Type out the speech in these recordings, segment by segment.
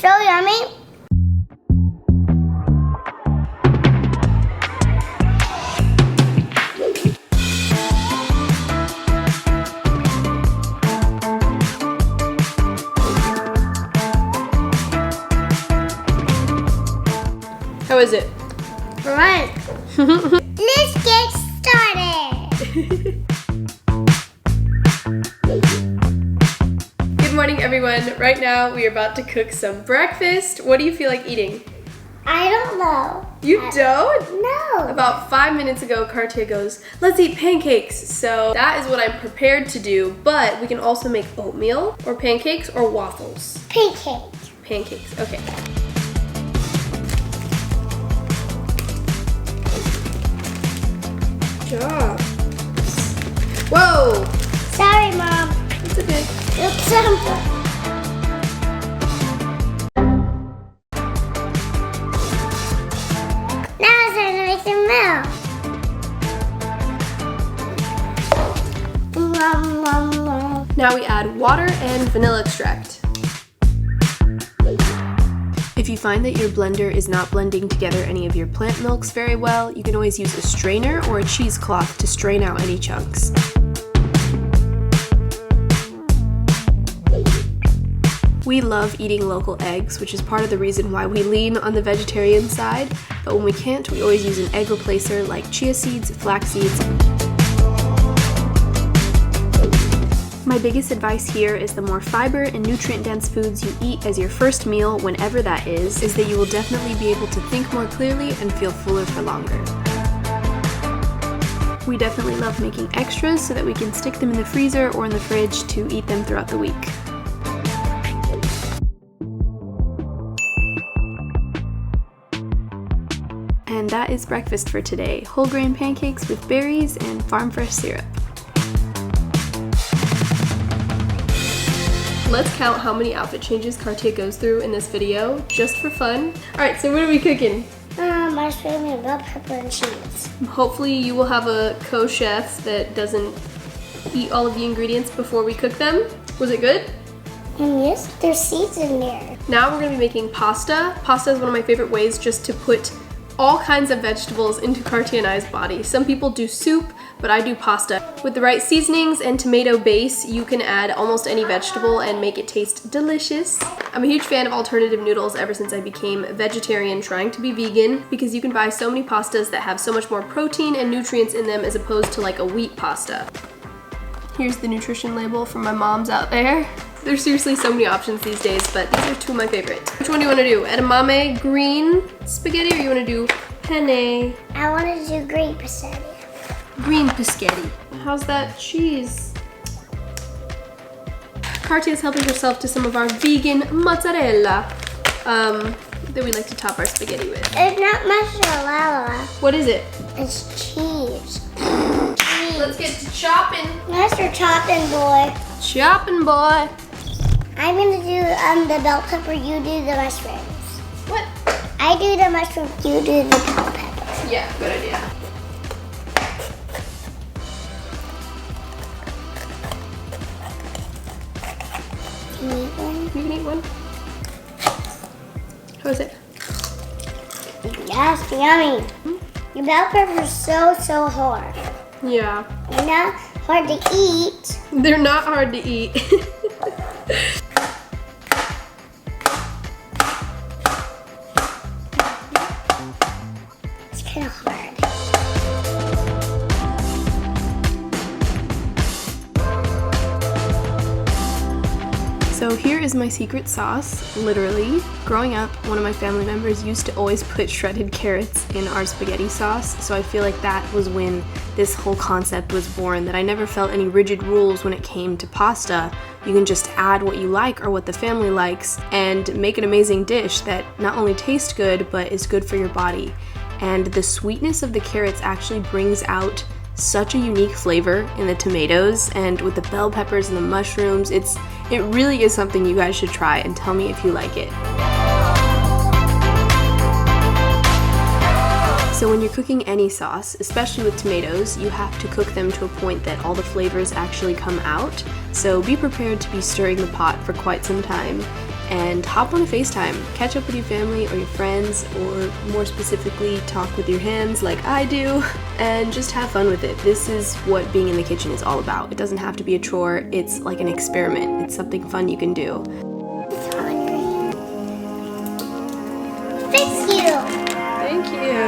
so yummy. How is it? Right. Let's get started. Good morning, everyone. Right now, we are about to cook some breakfast. What do you feel like eating? I don't know. You don't? No. About 5 minutes ago, Cartia goes, let's eat pancakes. So that is what I'm prepared to do, but we can also make oatmeal or pancakes or waffles. Pancakes. Pancakes, okay. Good job. Whoa! Sorry, Mom. It's okay. It's simple. Now it's time to make some milk. Now we add water and vanilla extract. If you find that your blender is not blending together any of your plant milks very well, you can always use a strainer or a cheesecloth to strain out any chunks. We love eating local eggs, which is part of the reason why we lean on the vegetarian side, but when we can't, we always use an egg replacer like chia seeds, flax seeds. My biggest advice here is the more fiber and nutrient-dense foods you eat as your first meal, whenever that is that you will definitely be able to think more clearly and feel fuller for longer. We definitely love making extras so that we can stick them in the freezer or in the fridge to eat them throughout the week. And that is breakfast for today. Whole grain pancakes with berries and farm fresh syrup. Let's count how many outfit changes Cartia goes through in this video, just for fun. Alright, so what are we cooking? Mushroom and bell pepper and cheese. Hopefully you will have a co-chef that doesn't eat all of the ingredients before we cook them. Was it good? And yes, there's seeds in there. Now we're going to be making pasta. Pasta is one of my favorite ways just to put all kinds of vegetables into Cartia and I's body. Some people do soup, but I do pasta. With the right seasonings and tomato base, you can add almost any vegetable and make it taste delicious. I'm a huge fan of alternative noodles ever since I became vegetarian trying to be vegan, because you can buy so many pastas that have so much more protein and nutrients in them as opposed to like a wheat pasta. Here's the nutrition label from my moms out there. There's seriously so many options these days, but these are two of my favorites. Which one do you want to do? Edamame green spaghetti, or you want to do penne? I want to do green spaghetti. Green spaghetti. How's that cheese? Cartia is helping herself to some of our vegan mozzarella that we like to top our spaghetti with. It's not mozzarella. What is it? It's cheese. Let's get to chopping. Master chopping, boy. Chopping, boy. I'm gonna do the bell pepper, you do the mushrooms. What? I do the mushrooms, you do the bell pepper. Yeah, good idea. Can you eat one? You can eat one. How is it? Yes, yummy. Your bell pepper is so hard. Yeah. They're not hard to eat. They're not hard to eat. It's kind of hard. So here is my secret sauce, literally. Growing up, one of my family members used to always put shredded carrots in our spaghetti sauce, so I feel like that was when this whole concept was born, that I never felt any rigid rules when it came to pasta. You can just add what you like or what the family likes and make an amazing dish that not only tastes good, but is good for your body. And the sweetness of the carrots actually brings out such a unique flavor in the tomatoes, and with the bell peppers and the mushrooms, it really is something you guys should try, and tell me if you like it. So when you're cooking any sauce, especially with tomatoes, you have to cook them to a point that all the flavors actually come out. So be prepared to be stirring the pot for quite some time. and hop on a FaceTime. Catch up with your family or your friends, or more specifically, talk with your hands like I do, and just have fun with it. This is what being in the kitchen is all about. It doesn't have to be a chore, it's like an experiment. It's something fun you can do. Thank you. Thank you.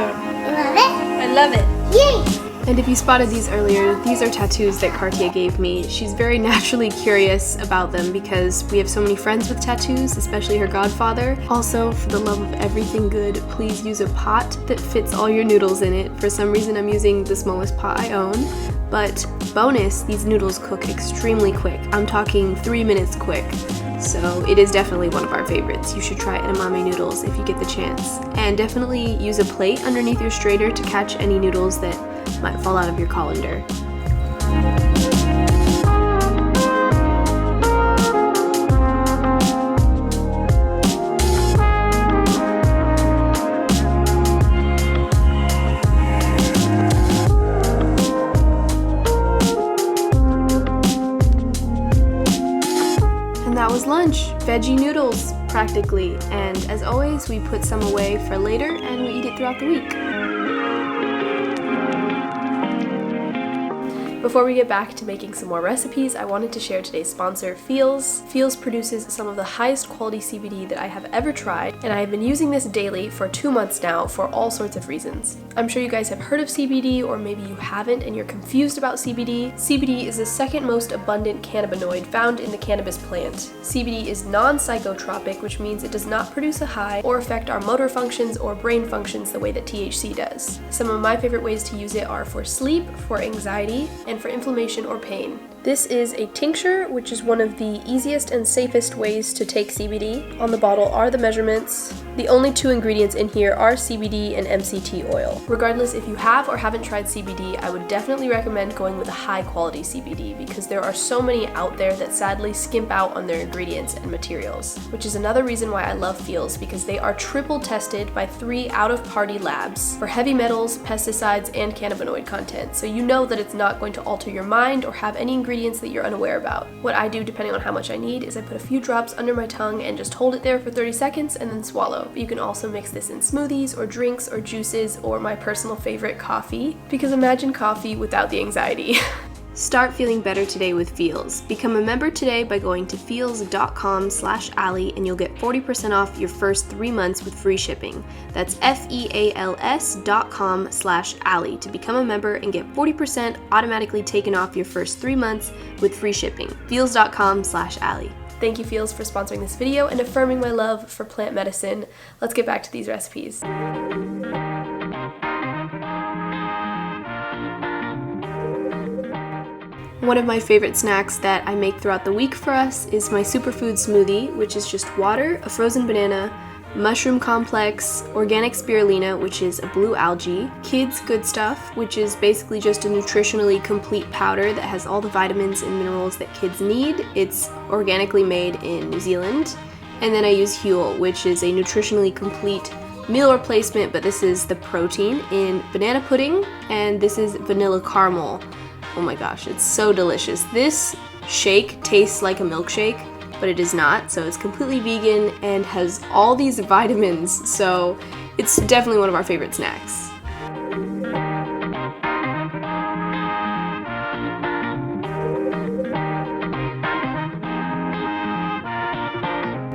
Love it? I love it. Yay! And if you spotted these earlier, these are tattoos that Cartia gave me. She's very naturally curious about them because we have so many friends with tattoos, especially her godfather. Also, for the love of everything good, please use a pot that fits all your noodles in it. For some reason, I'm using the smallest pot I own. But bonus, these noodles cook extremely quick. I'm talking 3 minutes quick. So it is definitely one of our favorites. You should try edamame noodles if you get the chance. And definitely use a plate underneath your strainer to catch any noodles that might fall out of your colander. And that was lunch. Veggie noodles, practically. And as always, we put some away for later and we eat it throughout the week. Before we get back to making some more recipes, I wanted to share today's sponsor, Feels. Feels produces some of the highest quality CBD that I have ever tried, and I have been using this daily for 2 months now for all sorts of reasons. I'm sure you guys have heard of CBD, or maybe you haven't and you're confused about CBD. CBD is the second most abundant cannabinoid found in the cannabis plant. CBD is non-psychotropic, which means it does not produce a high or affect our motor functions or brain functions the way that THC does. Some of my favorite ways to use it are for sleep, for anxiety, and for inflammation or pain. This is a tincture, which is one of the easiest and safest ways to take CBD. On the bottle are the measurements. The only 2 ingredients in here are CBD and MCT oil. Regardless if you have or haven't tried CBD, I would definitely recommend going with a high quality CBD because there are so many out there that sadly skimp out on their ingredients and materials, which is another reason why I love Feels, because they are triple tested by 3 out-of-party labs for heavy metals, pesticides, and cannabinoid content, so you know that it's not going to alter your mind or have any ingredients that you're unaware about. What I do, depending on how much I need, is I put a few drops under my tongue and just hold it there for 30 seconds and then swallow. But you can also mix this in smoothies or drinks or juices or my personal favorite, coffee, because imagine coffee without the anxiety. Start feeling better today with Feels. Become a member today by going to feels.com/Allie and you'll get 40% off your first 3 months with free shipping. That's feals.com/Allie to become a member and get 40% automatically taken off your first 3 months with free shipping. Feels.com/Allie. Thank you, Feels, for sponsoring this video and affirming my love for plant medicine. Let's get back to these recipes. One of my favorite snacks that I make throughout the week for us is my Superfood smoothie, which is just water, a frozen banana, mushroom complex, organic spirulina, which is a blue algae, kids good stuff, which is basically just a nutritionally complete powder that has all the vitamins and minerals that kids need. It's organically made in New Zealand. And then I use Huel, which is a nutritionally complete meal replacement, but this is the protein in banana pudding, and this is vanilla caramel. Oh my gosh, it's so delicious. This shake tastes like a milkshake, but it is not, so it's completely vegan and has all these vitamins, so it's definitely one of our favorite snacks.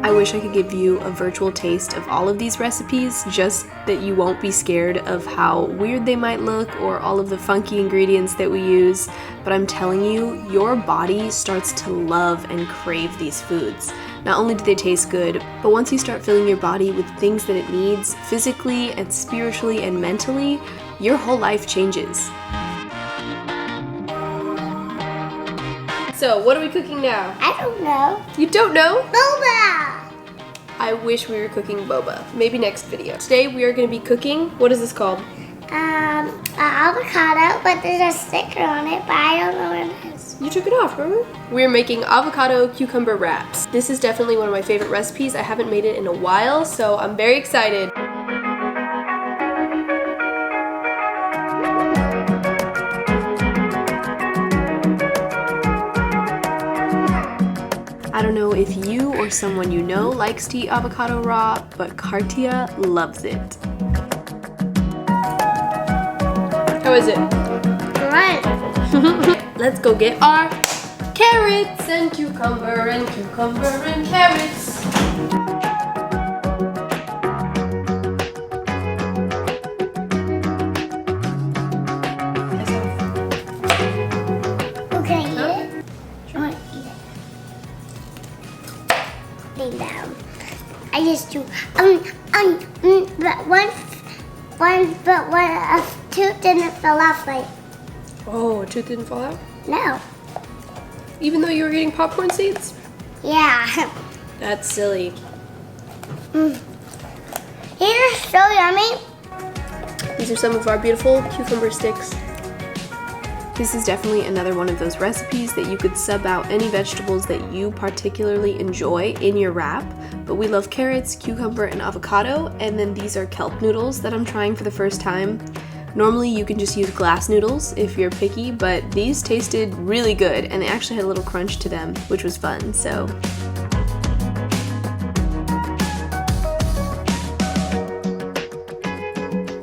I wish I could give you a virtual taste of all of these recipes, just that you won't be scared of how weird they might look or all of the funky ingredients that we use, but I'm telling you, your body starts to love and crave these foods. Not only do they taste good, but once you start filling your body with things that it needs physically and spiritually and mentally, your whole life changes. So, what are we cooking now? I don't know. You don't know? Boba! I wish we were cooking boba. Maybe next video. Today we are going to be cooking, what is this called? Avocado, but there's a sticker on it, but I don't know what it is. You took it off, remember? We're making avocado cucumber wraps. This is definitely one of my favorite recipes. I haven't made it in a while, so I'm very excited. I don't know know if you or someone you know likes to eat avocado raw, but Cartia loves it. How is it? Right. Let's go get our carrots and cucumber and carrots. Okay, eat it. I want to eat it. Lay down. I just do. But one a tooth didn't fall off. Like Oh, a tooth didn't fall out? no. Even though you were eating popcorn seeds? Yeah. That's silly. These are so yummy. These are some of our beautiful cucumber sticks. This is definitely another one of those recipes that you could sub out any vegetables that you particularly enjoy in your wrap. But we love carrots, cucumber, and avocado, and then these are kelp noodles that I'm trying for the first time. Normally you can just use glass noodles if you're picky, but these tasted really good and they actually had a little crunch to them, which was fun, so.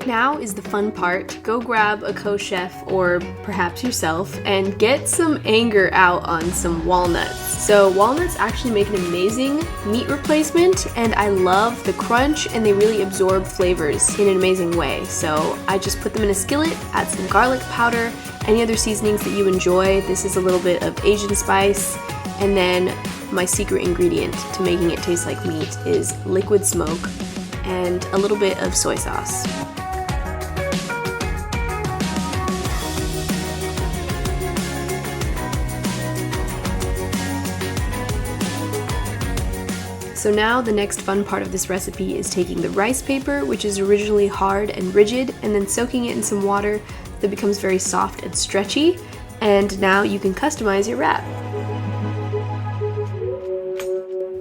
Now is the fun part. Go grab a co-chef or perhaps yourself and get some anger out on some walnuts. So walnuts actually make an amazing meat replacement, and I love the crunch and they really absorb flavors in an amazing way. So I just put them in a skillet, add some garlic powder, any other seasonings that you enjoy. This is a little bit of Asian spice, and then my secret ingredient to making it taste like meat is liquid smoke and a little bit of soy sauce. So now the next fun part of this recipe is taking the rice paper, which is originally hard and rigid, and then soaking it in some water that becomes very soft and stretchy, and now you can customize your wrap.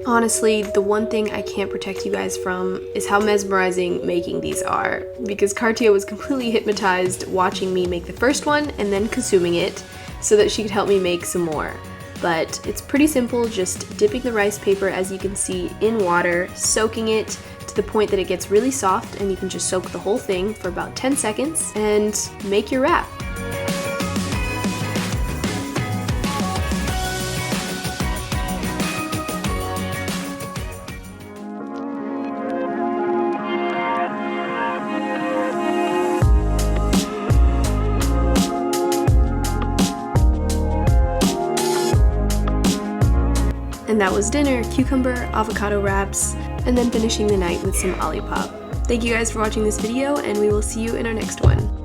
Honestly, the one thing I can't protect you guys from is how mesmerizing making these are, because Cartia was completely hypnotized watching me make the first one and then consuming it so that she could help me make some more. But it's pretty simple, just dipping the rice paper, as you can see, in water, soaking it to the point that it gets really soft, and you can just soak the whole thing for about 10 seconds and make your wrap. And that was dinner, cucumber, avocado wraps, and then finishing the night with some Olipop. Thank you guys for watching this video, and we will see you in our next one.